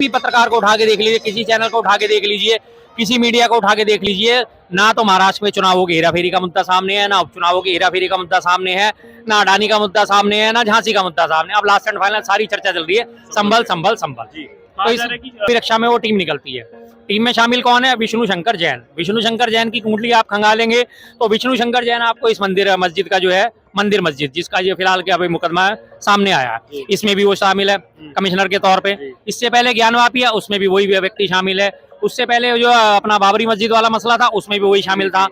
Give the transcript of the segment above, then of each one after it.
भी पत्रकार को उठा के देख लीजिए, किसी चैनल को उठा के देख लीजिए, किसी मीडिया को उठा के देख लीजिए, ना तो महाराष्ट्र में चुनावों की हेराफेरी का मुद्दा सामने है, ना उपचुनावों की हेराफेरी का मुद्दा सामने है, ना अडानी का मुद्दा सामने है, ना झांसी का मुद्दा सामने। अब लास्ट एंड फाइनल सारी चर्चा चल रही है संभल संभल संभल। तो इस रक्षा में वो टीम निकलती है। टीम में शामिल कौन है? विष्णु शंकर जैन। विष्णु शंकर जैन की कुंडली आप खंगालेंगे तो विष्णु शंकर जैन आपको इस मस्जिद का जो है मंदिर मस्जिद, जिसका ये फिलहाल के अभी मुकदमा सामने आया है, इसमें भी वो शामिल है कमिश्नर के तौर पे। इससे पहले ज्ञानवापी, उसमें भी वही व्यक्ति शामिल है। उससे पहले जो अपना बाबरी मस्जिद वाला मसला था, उसमें भी वही शामिल था।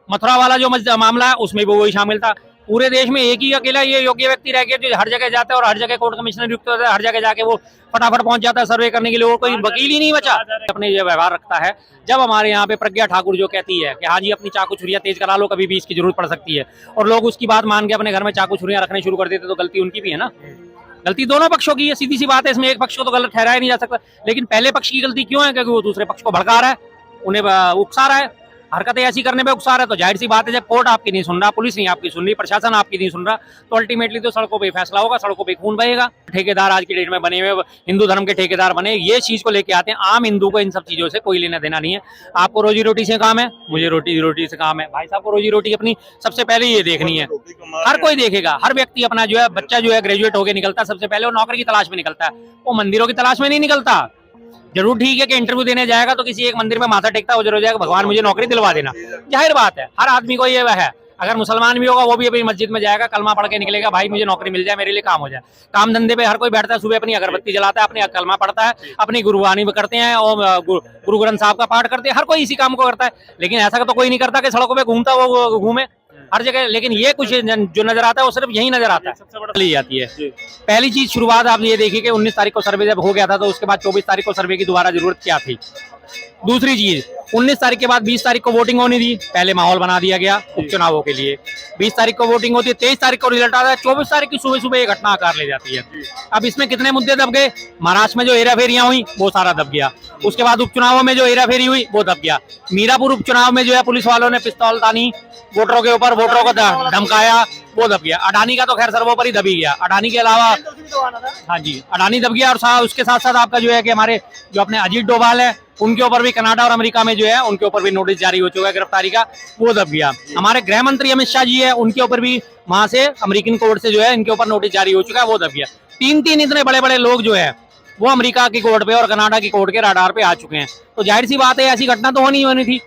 मथुरा वाला जो मामला है, उसमें भी वही शामिल था। पूरे देश में एक ही अकेला ये योग्य व्यक्ति रह गया जो हर जगह जाता है और हर जगह कोर्ट कमिश्नर नियुक्त होता है, हर जगह जाके वो फटाफट पहुंच जाता है सर्वे करने के लिए। वो कोई वकील ही नहीं बचा अपने ये व्यवहार रखता है। जब हमारे यहाँ पे प्रज्ञा ठाकुर जो कहती है कि हाँ जी अपनी चाकू छुरियां तेज करा लो, कभी भी इसकी जरूरत पड़ सकती है, और लोग उसकी बात मान के अपने घर में चाकू छुरियां रखने शुरू कर देते, तो गलती उनकी भी है ना। गलती दोनों पक्षों की है, सीधी सी बात है, इसमें एक पक्ष को तो गलत ठहराया नहीं जा सकता। लेकिन पहले पक्ष की गलती क्यों है? क्योंकि वो दूसरे पक्ष को भड़का रहा है, उन्हें उकसा रहा है, हरकतें ऐसी करने में उकसा रहा है। तो जाहिर सी बात है, जब कोर्ट आपकी नहीं सुन रहा, पुलिस नहीं आपकी सुन रही, प्रशासन आपकी नहीं सुन रहा, तो अल्टीमेटली तो सड़कों पे फैसला होगा, सड़कों पे खून बहेगा। ठेकेदार आज की डेट में बने हुए हिंदू धर्म के ठेकेदार बने, ये चीज को लेके आते हैं। आम हिंदू को इन सब चीजों से कोई लेना देना नहीं है। आपको रोजी रोटी से काम है, मुझे रोटी से काम है। भाई साहब को रोजी रोटी अपनी सबसे पहले ये देखनी है। हर कोई देखेगा, हर व्यक्ति अपना जो है बच्चा जो है ग्रेजुएट होकर निकलता है, सबसे पहले वो नौकरी की तलाश में निकलता है, वो मंदिरों की तलाश में नहीं निकलता। जरूर ठीक है कि इंटरव्यू देने जाएगा तो किसी एक मंदिर में माथा टेकता हो जाएगा, भगवान मुझे नौकरी दिलवा देना। जाहिर बात है, हर आदमी को ये है। अगर मुसलमान भी होगा वो भी अपनी मस्जिद में जाएगा, कलमा पढ़ के निकलेगा, भाई मुझे नौकरी मिल जाए, मेरे लिए काम हो जाए। काम धंधे पे हर कोई बैठता है, सुबह अपनी अगरबत्ती जलाता है, अपनी कलमा पढ़ता है, अपनी गुरुवाणी भी करते हैं और गुरु ग्रंथ साहब का पाठ करते हैं। हर कोई इसी काम को करता है। लेकिन ऐसा तो कोई नहीं करता कि सड़कों पे घूमता वो घूमे हर जगह। लेकिन ये कुछ जो नजर आता है वो सिर्फ यही नजर आता है, सबसे बड़ा ली जाती है। पहली चीज शुरुआत आप ये देखिए कि 19 तारीख को सर्वे जब हो गया था, तो उसके बाद 24 तारीख को सर्वे की दोबारा जरूरत क्या थी। दूसरी चीज, 19 तारीख के बाद 20 तारीख को वोटिंग होनी थी, पहले माहौल बना दिया गया उपचुनावों के लिए। 20 तारीख को वोटिंग होती है, 23 तारीख को रिजल्ट आता है, 24 तारीख की सुबह सुबह ये घटना आकार ले जाती है। अब इसमें कितने मुद्दे दब गए? महाराष्ट्र में जो हेराफेरियां हुई वो सारा दब गया। उसके बाद उपचुनावों में जो हेराफेरी हुई वो दब गया। मीरापुर उपचुनाव में जो है पुलिस वालों ने पिस्तौल तानी वोटरों के ऊपर, वोटरों को धमकाया, वो दब गया। अडानी का तो खैर सर्वोपरि दब ही गया। अडानी के अलावा हाँ जी अडानी दब गया, और उसके साथ साथ आपका जो है कि हमारे जो अपने अजीत डोभाल है, उनके ऊपर भी कनाडा और अमेरिका में जो है उनके ऊपर भी नोटिस जारी हो चुका है गिरफ्तारी का, वो दब गया। हमारे गृह मंत्री अमित शाह जी है, उनके ऊपर भी वहां से अमेरिकन कोर्ट से जो है इनके ऊपर नोटिस जारी हो चुका है, वो दब गया। तीन इतने बड़े बड़े लोग जो है वो अमेरिका की कोर्ट पे और कनाडा की कोर्ट के राडार पे आ चुके हैं। तो जाहिर सी बात है ऐसी घटना तो होनी थी।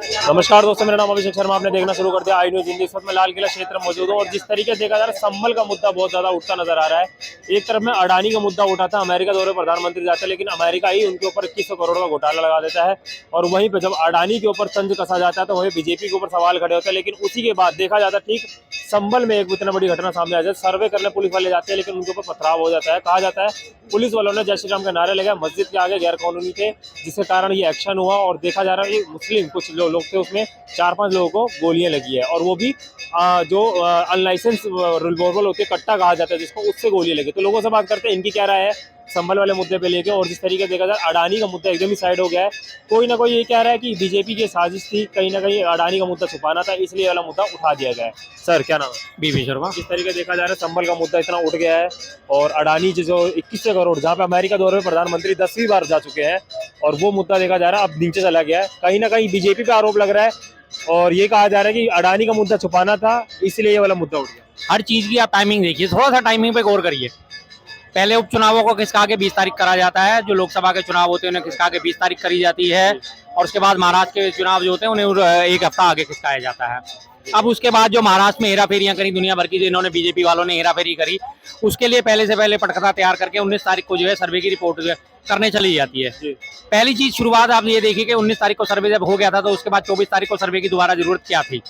नमस्कार दोस्तों, मेरा नाम अभिषेक शर्मा। आपने देखना शुरू कर दिया आई न्यूज हिंदी। इस वक्त मैं लाल किला क्षेत्र में मौजूद हूँ और जिस तरीके से देखा जा रहा है, संभल का मुद्दा बहुत ज्यादा उठता नजर आ रहा है। एक तरफ में अडानी का मुद्दा उठा था, अमेरिका दौरे प्रधानमंत्री जाते हैं, लेकिन अमेरिका ही उनके ऊपर 2100 करोड़ का घोटाला लगा देता है। और वहीं पर जब अडानी के ऊपर तंज कसा जाता है तो वहीं बीजेपी के ऊपर सवाल खड़े होते हैं। लेकिन उसी के बाद देखा जाता है ठीक संभल में एक इतना बड़ी घटना सामने आ जाए, सर्वे करने पुलिस वाले जाते हैं, लेकिन उनके ऊपर पथराव हो जाता है। कहा जाता है पुलिस वालों ने जय श्री राम के नारे लगाए, मस्जिद के आगे गैर कानूनी थे, जिसके कारण ये एक्शन हुआ। और देखा जा रहा है मुस्लिम कुछ लोग थे, उसमें 4-5 लोगों को गोलियां लगी है, और वो भी जो अनलाइसेंस रिवॉल्वर होती है, कट्टा कहा जाता है जिसको, उससे गोलियां लगी। तो लोगों से बात करते हैं इनकी क्या राय है संभल वाले मुद्दे पे लेके। और जिस तरीके से देखा जाए अडानी का मुद्दा एकदम ही साइड हो गया है। कोई ना कोई ये कह रहा है कि बीजेपी की साजिश थी, कहीं ना कहीं अडानी का मुद्दा छुपाना था, इसलिए वाला मुद्दा उठा दिया गया है। सर क्या नाम है? बीबी शर्मा। जिस तरीके देखा जा रहा है संभल का मुद्दा इतना उठ गया है, और अडानी जो 2100 करोड़, जहाँ पे अमेरिका दौरे में प्रधानमंत्री 10वीं बार जा चुके हैं, और वो मुद्दा देखा जा रहा है अब नीचे चला गया है। कहीं ना कहीं बीजेपी पे आरोप लग रहा है, और ये कहा जा रहा है कि अडानी का मुद्दा छुपाना था, इसलिए ये वाला मुद्दा उठ गया। हर चीज की आप टाइमिंग देखिए, थोड़ा सा टाइमिंग पे गौर करिए। पहले उपचुनावों को खिसका के 20 तारीख करा जाता है, जो लोकसभा के चुनाव होते हैं उन्हें खिसका के 20 तारीख करी जाती है, और उसके बाद महाराष्ट्र के चुनाव जो होते हैं उन्हें एक हफ्ता आगे खिसकाया जाता है। अब उसके बाद जो महाराष्ट्र में हेराफेरियां करी दुनिया भर की, जो इन्होंने बीजेपी वालों ने हेराफेरी करी, उसके लिए पहले से पहले पटकथा तैयार करके 19 तारीख को जो है सर्वे की रिपोर्ट करने चली जाती है। पहली चीज शुरुआत आप ये देखिए कि 19 तारीख को सर्वे जब हो गया था, तो उसके बाद 24 तारीख को सर्वे की दोबारा जरूरत क्या थी।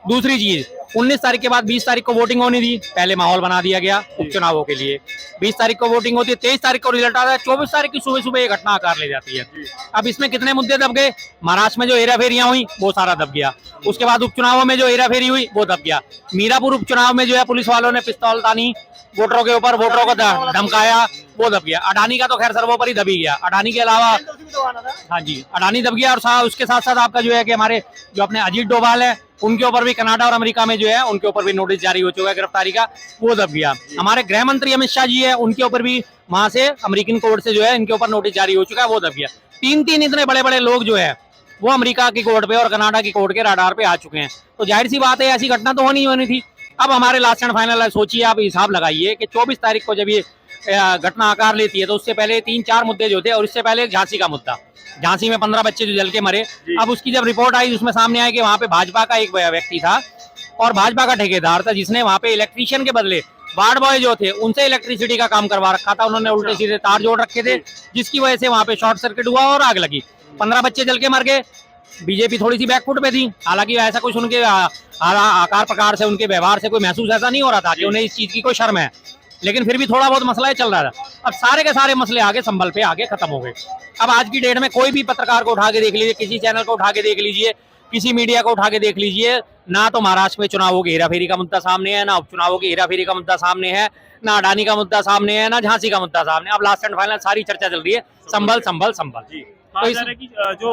दूसरी चीज, 19 तारीख के बाद 20 तारीख को वोटिंग होनी थी, पहले माहौल बना दिया गया उपचुनावों के लिए। 20 तारीख को वोटिंग होती है, 23 तारीख को रिजल्ट आता है, 24 तारीख की सुबह सुबह ये घटना आकार ले जाती है। अब इसमें कितने मुद्दे दब गए? महाराष्ट्र में जो हेराफेरियां हुई वो सारा दब गया। उसके बाद उपचुनावों में जो हेराफेरी हुई वो दब गया। मीरापुर उपचुनाव में जो है पुलिस वालों ने पिस्तौल तानी वोटरों के ऊपर, वोटरों को धमकाया, वो दब गया। अडानी का तो खैर सर्वोपरि दब ही गया। अडानी के अलावा हाँ जी अडानी दब गया, और उसके साथ साथ आपका जो है कि हमारे जो अपने अजीत डोभाल है, उनके ऊपर भी कनाडा और अमेरिका में जो है उनके ऊपर भी नोटिस जारी हो चुका है गिरफ्तारी का, वो दब गया। हमारे गृह मंत्री अमित शाह जी है, उनके ऊपर भी वहां से अमेरिकन कोर्ट से जो है इनके ऊपर नोटिस जारी हो चुका है, वो दब गया। 3-3 इतने बड़े बड़े लोग जो है वो अमेरिका की कोर्ट पे और कनाडा की कोर्ट के राडार पे आ चुके हैं। तो जाहिर सी बात है ऐसी घटना तो होनी थी। अब हमारे लास्ट एंड फाइनल सोचिए, आप हिसाब लगाइए कि 24 तारीख को जब ये घटना आकार लेती है तो उससे पहले 3-4 मुद्दे जो थे, और इससे पहले झांसी का मुद्दा, झांसी में 15 बच्चे जो जल के मरे। अब उसकी जब रिपोर्ट आई उसमें सामने आया कि वहां पे भाजपा का एक व्यक्ति था और भाजपा का ठेकेदार था जिसने वहां पे इलेक्ट्रीशियन के बदले वार्ड बॉय जो थे उनसे इलेक्ट्रिसिटी का काम करवा रखा था। उन्होंने उल्टे सीधे तार जोड़ रखे थे जिसकी वजह से वहां पे शॉर्ट सर्किट हुआ और आग लगी। 15 बच्चे जल के मर गए। बीजेपी थोड़ी सी बैकफुट पे थी, हालांकि ऐसा कुछ उनके आकार प्रकार से, उनके व्यवहार से कोई महसूस ऐसा नहीं हो रहा था कि उन्हें इस चीज की कोई शर्म है, लेकिन फिर भी थोड़ा बहुत मसला चल रहा था। अब सारे के सारे मसले आगे संभल पे आगे खत्म हो गए। अब आज की डेट में कोई भी पत्रकार को उठा के देख लीजिए, किसी चैनल को उठा के देख लीजिए, किसी मीडिया को उठा के देख लीजिए, ना तो महाराष्ट्र में चुनावों की हेराफेरी का मुद्दा सामने है, ना उपचुनावों की हेराफेरी का मुद्दा सामने है, ना अडानी का मुद्दा सामने है, ना झांसी का मुद्दा सामने। अब लास्ट एंड फाइनल सारी चर्चा चल रही है संभल संभल संभल। तो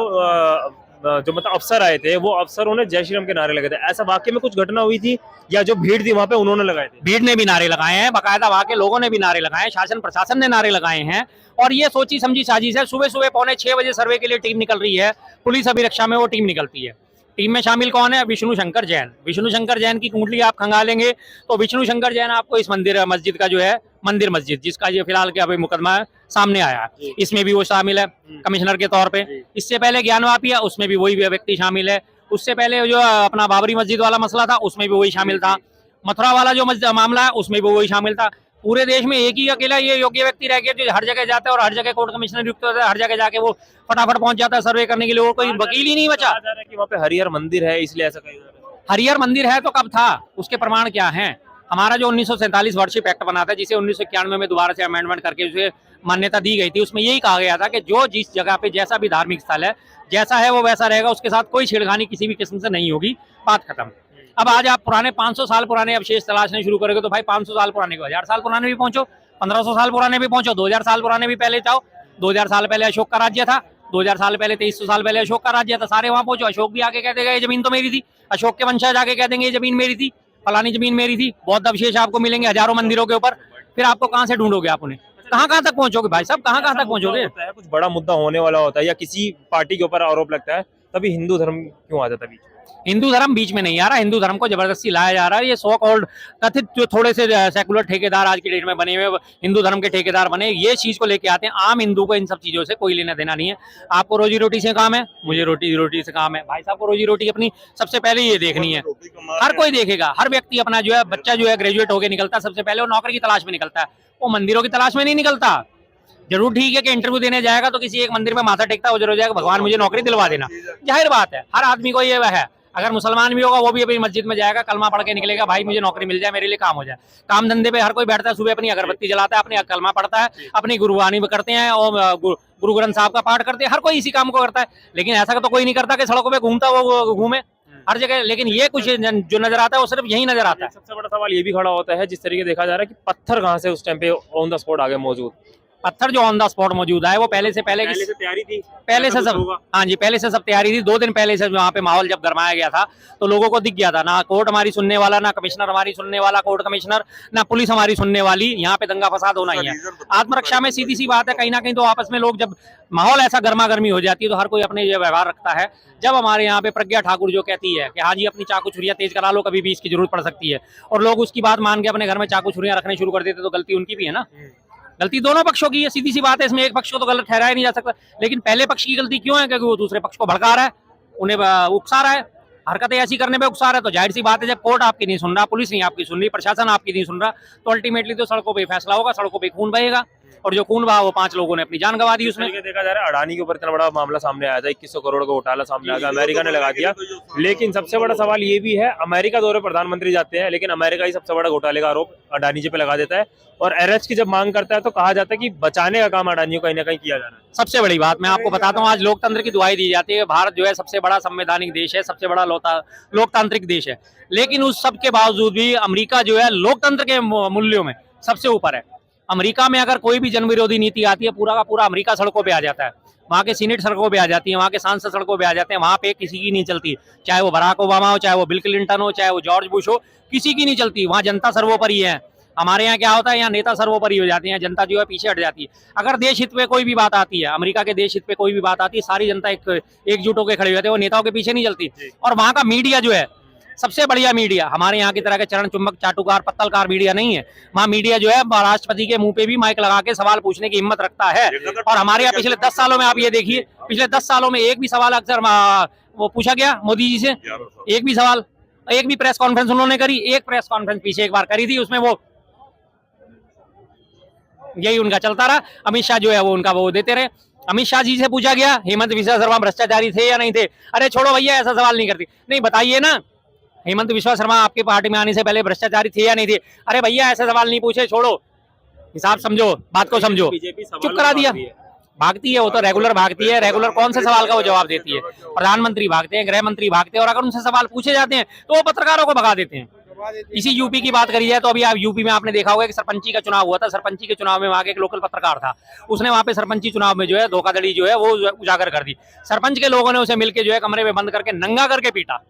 जो मतलब अफसर आए थे वो अफसरों ने जय श्री राम के नारे लगे थे, ऐसा वाकई में कुछ घटना हुई थी या जो भीड़ थी वहां पे उन्होंने लगाए थे? भीड़ ने भी नारे लगाए हैं, बाकायदा वहां के लोगों ने भी नारे लगाए हैं, शासन प्रशासन ने नारे लगाए हैं, और ये सोची समझी साजिश है। सुबह सुबह 5:45 बजे सर्वे के लिए टीम निकल रही है, पुलिस अभिरक्षा में वो टीम निकलती है। टीम में शामिल कौन है? विष्णु शंकर जैन। विष्णु शंकर जैन की कुंडली आप खंगालेंगे तो विष्णु शंकर जैन आपको इस मस्जिद का जो है मंदिर मस्जिद, जिसका ये फिलहाल के अभी मुकदमा सामने आया है, इसमें भी वो शामिल है कमिश्नर के तौर पे। इससे पहले ज्ञानवापी है, उसमें भी वही व्यक्ति शामिल है। उससे पहले जो अपना बाबरी मस्जिद वाला मसला था उसमें भी वही शामिल था। मथुरा वाला जो मामला है उसमें भी वही शामिल था। पूरे देश में एक ही अकेला ये योग्य व्यक्ति रह गया जो हर जगह जाता है और हर जगह कोर्ट कमिश्नर युक्त होता है, हर जगह जाके वो फटाफट पहुंच जाता है सर्वे करने के लिए, और कोई वकील ही नहीं बचा। कि वहाँ पे हरिहर मंदिर है इसलिए ऐसा कहा जा रहा है। हरिहर मंदिर है तो कब था, उसके प्रमाण क्या हैं? हमारा जो 1947 वार्षिक एक्ट बना था, जिसे 1991 में दोबारा से अमेंडमेंट करके उसे मान्यता दी गई थी, उसमें यही कहा गया था कि जो जिस जगह पे जैसा भी धार्मिक स्थल है जैसा है वो वैसा रहेगा, उसके साथ कोई छेड़खानी किसी भी किस्म से नहीं होगी, बात खत्म। अब आज आप पुराने 500 साल पुराने अवशेष तलाशने शुरू करोगे तो भाई 500 साल पुराने को 1000 साल पुराने भी पहुंचो, 1500 साल पुराने भी पहुंचो, 2000 साल पुराने भी पहले जाओ। 2000 साल पहले अशोक का राज्य था, 2000 साल पहले 2300 साल पहले अशोक का राज्य था, सारे वहां पहुंचो। अशोक भी आके कह देगा ये जमीन तो मेरी थी, अशोक के वंशज आके कह देंगे ये जमीन मेरी थी, फलानी जमीन मेरी थी। बौद्ध अवशेष आपको मिलेंगे हजारों मंदिरों के ऊपर, फिर आपको कहाँ से ढूंढोगे आप उन्हें? कहाँ तक पहुंचोगे भाई साहब, कहाँ तक पहुंचोगे? कुछ बड़ा मुद्दा होने वाला होता है या किसी पार्टी के ऊपर आरोप लगता है तभी हिंदू धर्म क्यों आ जाता है? हिंदू धर्म बीच में नहीं आ रहा, हिंदू धर्म को जबरदस्ती लाया जा रहा है। ये सो कॉल्ड कथित जो थोड़े से सेकुलर ठेकेदार आज की डेट में बने हुए हिंदू धर्म के ठेकेदार बने, ये चीज को लेके आते हैं। आम हिंदू को इन सब चीजों से कोई लेना देना नहीं है। आपको रोजी रोटी से काम है, मुझे रोटी रोटी से काम है, भाई साहब को रोजी रोटी अपनी सबसे पहले ये देखनी है। हर कोई देखेगा, हर व्यक्ति अपना जो है बच्चा जो है ग्रेजुएट होकर निकलता है, सबसे पहले वो नौकरी की तलाश में निकलता है, वो मंदिरों की तलाश में नहीं निकलता। जरूर ठीक है कि इंटरव्यू देने जाएगा तो किसी एक मंदिर में माथा टेकता हो जाएगा भगवान मुझे नौकरी दिलवा देना, जाहिर बात है हर आदमी को ये है। अगर मुसलमान भी होगा वो भी अपनी मस्जिद में जाएगा, कलमा पढ़ के निकलेगा, भाई मुझे नौकरी मिल जाए, मेरे लिए काम हो जाए। काम धंधे पे हर कोई बैठता है, सुबह अपनी अगरबत्ती जलाता है, अपनी कलमा पढ़ता है, अपनी गुरुवाणी करते हैं और गुरु ग्रंथ साहब का पाठ करते हैं, हर कोई इसी काम को करता है। लेकिन ऐसा तो कोई नहीं करता कि सड़कों पे घूमता वो घूमे हर जगह। लेकिन ये कुछ जो नजर आता है वो सिर्फ यही नजर आता है। सबसे बड़ा सवाल ये भी खड़ा होता है जिस तरीके देखा जा रहा है कि पत्थर कहाँ से उस टाइम पे ऑन द स्पॉट आगे मौजूद? पत्थर जो ऑन द स्पॉट मौजूद है वो पहले से तैयारी थी, पहले से सब, हाँ जी पहले से सब तैयारी थी। 2 दिन पहले से वहाँ पे माहौल जब गरमाया गया था तो लोगों को दिख गया था, ना कोर्ट हमारी सुनने वाला, ना कमिश्नर हमारी सुनने वाला, कोर्ट कमिश्नर, ना पुलिस हमारी सुनने वाली। यहाँ पे दंगा फसाद होना ही है। आत्मरक्षा में सीधी सी बात है, कहीं ना कहीं तो आपस में लोग जब माहौल ऐसा गर्मा गर्मी हो जाती है तो हर कोई अपने ये व्यवहार रखता है। जब हमारे यहाँ पे प्रज्ञा ठाकुर जो कहती है कि हाँ जी अपनी चाकू छुरियां तेज करा लो, कभी भी इसकी जरूरत पड़ सकती है, और लोग उसकी बात मान के अपने घर में चाकू छुरियां रखने शुरू कर देते तो गलती उनकी भी है ना। गलती दोनों पक्षों की है, सीधी सी बात है, इसमें एक पक्ष को तो गलत ठहराया नहीं जा सकता। लेकिन पहले पक्ष की गलती क्यों है? क्योंकि वो दूसरे पक्ष को भड़का रहा है, उन्हें उकसा रहा है, हरकतें ऐसी करने पे उकसा रहा है। तो जाहिर सी बात है जब कोर्ट आपकी नहीं सुन रहा, पुलिस नहीं आपकी सुन रही, प्रशासन आपकी नहीं सुन रहा, तो अल्टीमेटली तो सड़कों पे फैसला होगा, सड़कों पे खून बहेगा। और जो खून बहा वो 5 लोगों ने अपनी जान गंवा दी उसमें। देखा जा रहा है अडानी के ऊपर इतना बड़ा मामला सामने आया था, 2100 करोड़ का घोटाला सामने आ गया, अमेरिका ने लगा दिया। लेकिन सबसे बड़ा सवाल ये भी है, अमेरिका दौरे प्रधानमंत्री जाते हैं लेकिन अमेरिका ही सबसे बड़ा घोटाले का आरोप अडानी जी पे लगा देता है, और अरेस्ट की जब मांग करता है तो कहा जाता है कि बचाने का काम अडानी को कहीं ना कहीं किया जा रहा है। सबसे बड़ी बात मैं आपको बताता हूँ, आज लोकतंत्र की दुआई दी जाती है। भारत जो है सबसे बड़ा संवैधानिक देश है, सबसे बड़ा लोकतांत्रिक देश है, लेकिन उस सब के बावजूद भी अमेरिका जो है लोकतंत्र के मूल्यों में सबसे ऊपर है। अमेरिका में अगर कोई भी जन विरोधी नीति आती है, पूरा का पूरा अमेरिका सड़कों पे आ जाता है, वहाँ के सीनेट सड़कों पे आ जाती है, वहाँ के सांसद सड़कों पे आ जाते हैं, वहाँ पे किसी की नहीं चलती, चाहे वो बराक ओबामा हो, चाहे वो बिल क्लिंटन हो, चाहे वो जॉर्ज बुश हो, किसी की नहीं चलती। वहाँ जनता सर्वोपरि है। हमारे यहाँ क्या होता है, यहाँ नेता सर्वोपरि हो जाते हैं, जनता जो है पीछे हट जाती है। अगर देश हित पे कोई भी बात आती है, अमेरिका के देश हित पे कोई भी बात आती है, सारी जनता एकजुट होकर खड़ी हो जाती है, वो नेताओं के पीछे नहीं चलती। और वहाँ का मीडिया जो है सबसे बढ़िया मीडिया, हमारे यहाँ की तरह के चरण चुंबक चाटुकार पत्तलकार मीडिया नहीं है। वहाँ मीडिया जो है राष्ट्रपति के मुंह पे भी माइक लगा के सवाल पूछने की हिम्मत रखता है। और हमारे यहाँ पिछले 10 सालों में आप ये देखिए, पिछले 10 सालों में एक भी सवाल अक्सर वो पूछा गया मोदी जी से, एक भी सवाल, एक भी प्रेस कॉन्फ्रेंस उन्होंने करी, एक प्रेस कॉन्फ्रेंस पीछे एक बार करी थी, उसमें वो यही उनका चलता रहा। अमित शाह जो है वो उनका वो देते रहे। अमित शाह जी से पूछा गया हेमंत विश्वा शर्मा भ्रष्टाचारी थे या नहीं थे, अरे छोड़ो भैया ऐसा सवाल नहीं करती, नहीं बताइए ना हेमंत विश्वा शर्मा आपकी पार्टी में आने से पहले भ्रष्टाचारी थे या नहीं थे, अरे भैया ऐसे सवाल नहीं पूछे, छोड़ो, हिसाब समझो, बात को समझो। चुप करा दिया, भागती है वो तो रेगुलर भागती है, रेगुलर कौन से सवाल का वो जवाब देती है। प्रधानमंत्री भागते हैं, गृह मंत्री भागते हैं, और अगर उनसे सवाल पूछे जाते हैं तो वो पत्रकारों को भगा देते हैं। इसी यूपी की बात करी जाए तो अभी आप यूपी में आपने देखा होगा कि सरपंची का चुनाव हुआ था। सरपंची के चुनाव में वहां के एक लोकल पत्रकार था, उसने वहां पे सरपंची चुनाव में जो है धोखाधड़ी जो है वो उजागर कर दी। सरपंच के लोगों ने उसे मिलकर जो है कमरे में बंद करके नंगा करके पीटा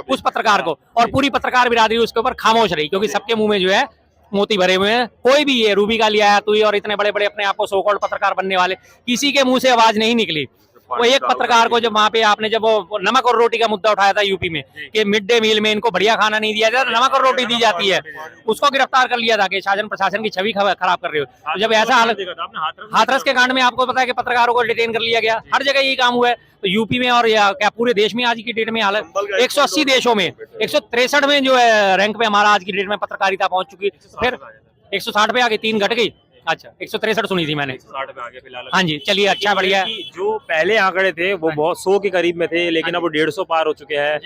उस पत्रकार को, और पूरी पत्रकार बिरादरी उसके ऊपर खामोश रही, क्योंकि सबके मुंह में जो है मोती भरे हुए हैं। कोई भी ये रूबी का लिया है तुई और इतने बड़े बड़े अपने आप को सो कॉल्ड पत्रकार बनने वाले, किसी के मुंह से आवाज नहीं निकली। वो एक पत्रकार को जब वहां पे आपने जब वो नमक और रोटी का मुद्दा उठाया था यूपी में कि मिड डे मील में इनको बढ़िया खाना नहीं दिया जाता, नमक और रोटी दी जाती है, उसको गिरफ्तार कर लिया था कि शासन प्रशासन की छवि खराब कर रहे हो। तो जब ऐसा हालत, हाथरस के कांड में आपको पता है कि पत्रकारों को डिटेन कर लिया गया, हर जगह यही काम हुआ है। तो यूपी में और क्या पूरे देश में आज की डेट में हालत, 180 देशों में 163 में जो है रैंक पे हमारा आज की डेट में पत्रकारिता पहुंच चुकी, फिर 160 पे आगे 3 घट गई। अच्छा 163 सुनी थी मैंने, 60 पे आगे फिलहाल। हाँ जी, चलिए अच्छा बढ़िया। जो पहले आंकड़े थे वो बहुत 100 के करीब में थे, लेकिन अब वो 150 पार हो चुके हैं।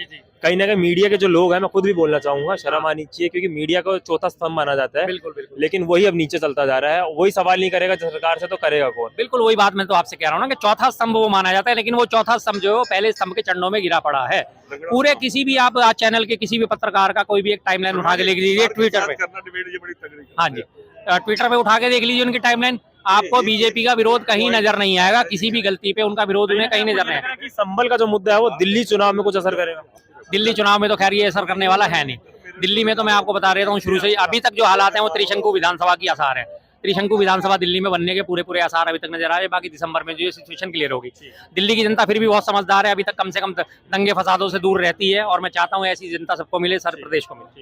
कहीं ना कहीं मीडिया के जो लोग हैं, मैं खुद भी बोलना चाहूंगा, शर्म आनी चाहिए, क्योंकि मीडिया को चौथा स्तंभ माना जाता है। बिल्कुल बिल्कुल, लेकिन वही अब नीचे चलता जा रहा है। वही सवाल नहीं करेगा सरकार से तो करेगा कौन? बिल्कुल वही बात मैं तो आपसे कह रहा हूँ ना कि चौथा स्तंभ वो माना जाता है, लेकिन वो चौथा स्तंभ जो है पहले स्तंभ के चरणों में गिरा पड़ा है। पूरे किसी भी आप आज चैनल के किसी भी पत्रकार का कोई भी एक टाइमलाइन उठा के देख लीजिए ट्विटर पे, हाँ जी ट्विटर पे उठा के देख लीजिए उनकी टाइमलाइन, आपको बीजेपी का विरोध कहीं नजर नहीं आएगा, किसी भी गलती पे उनका विरोध उन्हें कहीं नजर नहीं आएगा। संभल का जो मुद्दा है वो दिल्ली चुनाव में कुछ असर करेगा? दिल्ली चुनाव में तो खैर ये असर करने वाला है नहीं। दिल्ली में तो मैं आपको बता रहा हूँ शुरू से ही अभी तक जो हालात हैं वो त्रिशंकु विधानसभा की आसार है। त्रिशंकु विधानसभा दिल्ली में बनने के पूरे आसार अभी तक नजर आ रहे हैं। बाकी दिसंबर में जो ये सिचुएशन क्लियर होगी। दिल्ली की जनता फिर भी बहुत समझदार है, अभी तक कम से कम दंगे फसादों से दूर रहती है, और मैं चाहता हूँ ऐसी जनता सबको मिले, सारे प्रदेश को मिले।